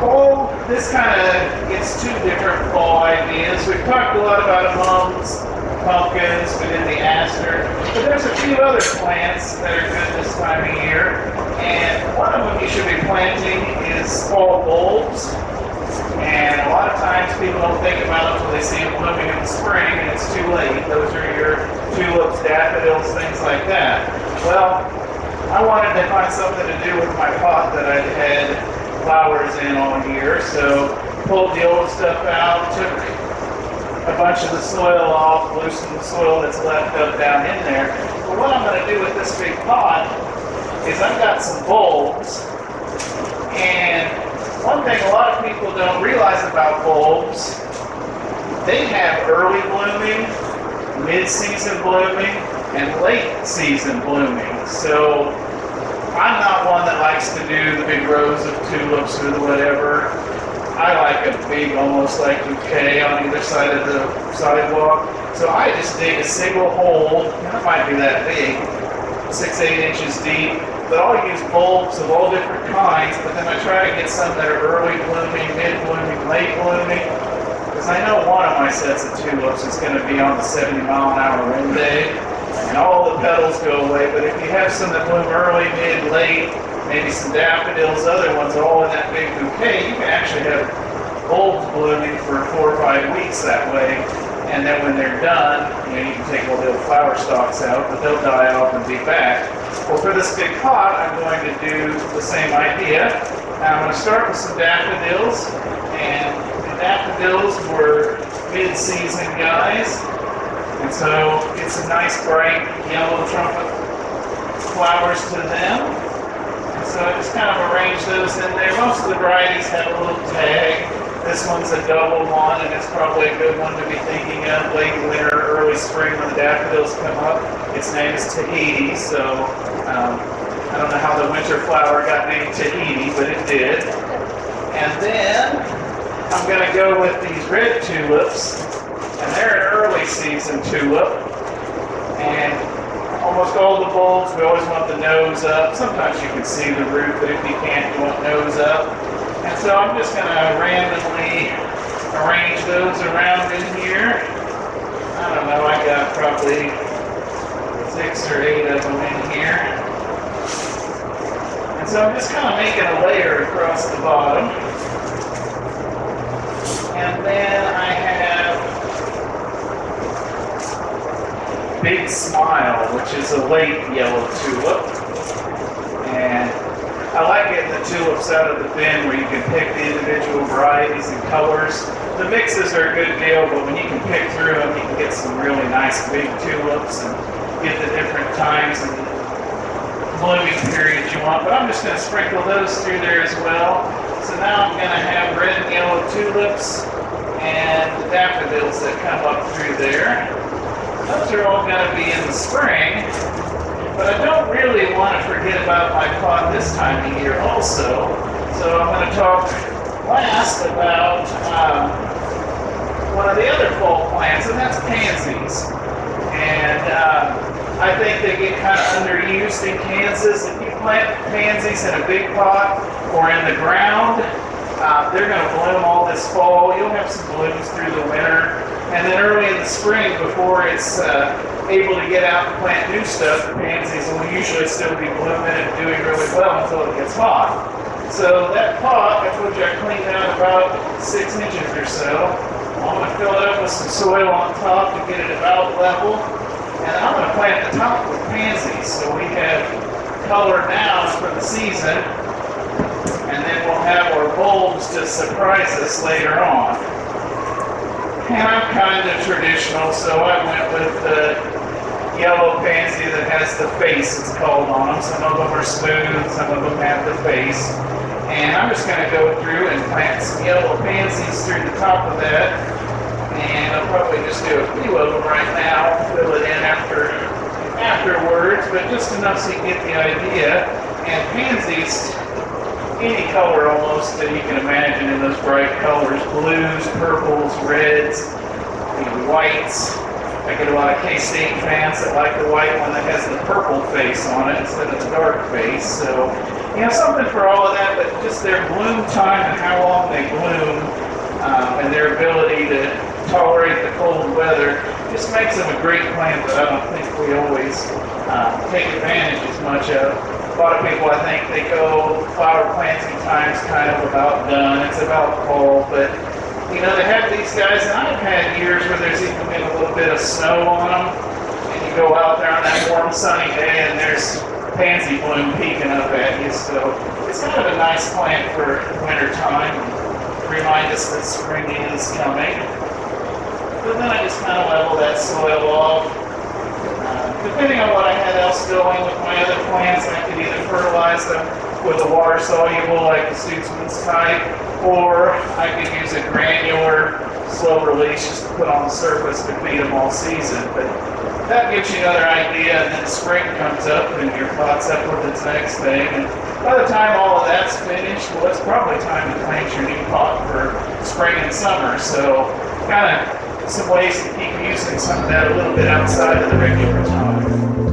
fall, this kind of gets two different fall ideas. We've talked a lot about mums, pumpkins, we did the aster, but there's a few other plants that are good this time of year. And one of them you should be planting is fall bulbs. And a lot of times people don't think about it until they see them blooming in the spring, and it's too late. Those are your tulips, daffodils, things like that. Well, I wanted to find something to do with my pot that I'd had flowers in all year, so pulled the old stuff out, took a bunch of the soil off, loosened the soil that's left up down in there. But what I'm going to do with this big pot is I've got some bulbs, and one thing a lot of people don't realize about bulbs, they have early blooming, mid-season blooming, and late season blooming. So I'm not one that likes to do the big rows of tulips or whatever. I like a big, almost like bouquet on either side of the sidewalk. So I just dig a single hole, and it might be that big, 6-8 inches deep, but I'll use bulbs of all different kinds, but then I try to get some that are early blooming, mid-blooming, late blooming, because I know one of my sets of tulips is going to be on the 70-mile-an-hour wind day, and all the petals go away. But if you have some that bloom early, mid, late, maybe some daffodils, other ones all in that big bouquet, you can actually have bulbs blooming for 4 or 5 weeks that way. And then when they're done, you can take all the old flower stalks out, but they'll die off and be back. Well, for this big pot, I'm going to do the same idea. Now, I'm going to start with some daffodils, and the daffodils were mid-season guys, and so it's a nice bright yellow trumpet flowers to them. And so I just kind of arrange those in there. Most of the varieties have a little tag. This one's a double one, and it's probably a good one to be thinking of late winter, early spring when the daffodils come up. Its name is Tahiti, so I don't know how the winter flower got named Tahiti, but it did. And then I'm going to go with these red tulips, and they're an early season tulip. And almost all the bulbs, we always want the nose up. Sometimes you can see the root, but if you can't, you want nose up. And so I'm just going to randomly arrange those around in here. I don't know, I got probably 6 or 8 of them in here. And so I'm just kind of making a layer across the bottom. And then I have Big Smile, which is a late yellow tulip. And I like getting the tulips out of the bin where you can pick the individual varieties and colors. The mixes are a good deal, but when you can pick through them, you can get some really nice big tulips and get the different times and blooming periods you want. But I'm just going to sprinkle those through there as well. So now I'm going to have red and yellow tulips and the daffodils that come up through there. Those are all going to be in the spring. But I don't really want to forget about my pot this time of year also. So I'm going to talk last about one of the other fall plants, and that's pansies. And I think they get kind of underused in Kansas. If you plant pansies in a big pot or in the ground, they're going to bloom all this fall. You'll have some blooms through the winter. And then early in the spring, before it's able to get out and plant new stuff, the pansies will usually still be blooming and doing really well until it gets hot. So that pot, I told you I cleaned out about 6 inches or so. I'm going to fill it up with some soil on top to get it about level. And I'm going to plant the top with pansies. So we have color now for the season. And then we'll have our bulbs to surprise us later on. And I'm kind of traditional, so I went with the yellow pansy that has the face, it's called, on them. Some of them are smooth, some of them have the face. And I'm just going to go through and plant some yellow pansies through the top of that. And I'll probably just do a few of them right now, fill it in afterwards, but just enough so you get the idea. And pansies, any color almost that you can imagine in those bright colors, blues, purples, reds, whites. I get a lot of K-State fans that like the white one that has the purple face on it instead of the dark face. So something for all of that, but just their bloom time and how long they bloom, and their ability to tolerate the cold weather just makes them a great plant that I don't think we always take advantage as much of. A lot of people, I think, they go flower planting time's kind of about done. It's about fall, but they have these guys, and I've had years where there's even been a little bit of snow on them, and you go out there on that warm, sunny day, and there's pansy bloom peeking up at you. So it's kind of a nice plant for winter time. Remind us that spring is coming. But then I just kind of level that soil off. Depending on what I had else going with my other plants, I could either fertilize them with a water soluble like the Suitsman's type, or I could use a granular slow release just to put on the surface to feed them all season. But that gives you another idea, and then spring comes up and your pot's up with its next thing. And by the time all of that's finished, well, it's probably time to plant your new pot for spring and summer. So kind of some ways to keep using some of that a little bit outside of the regular time.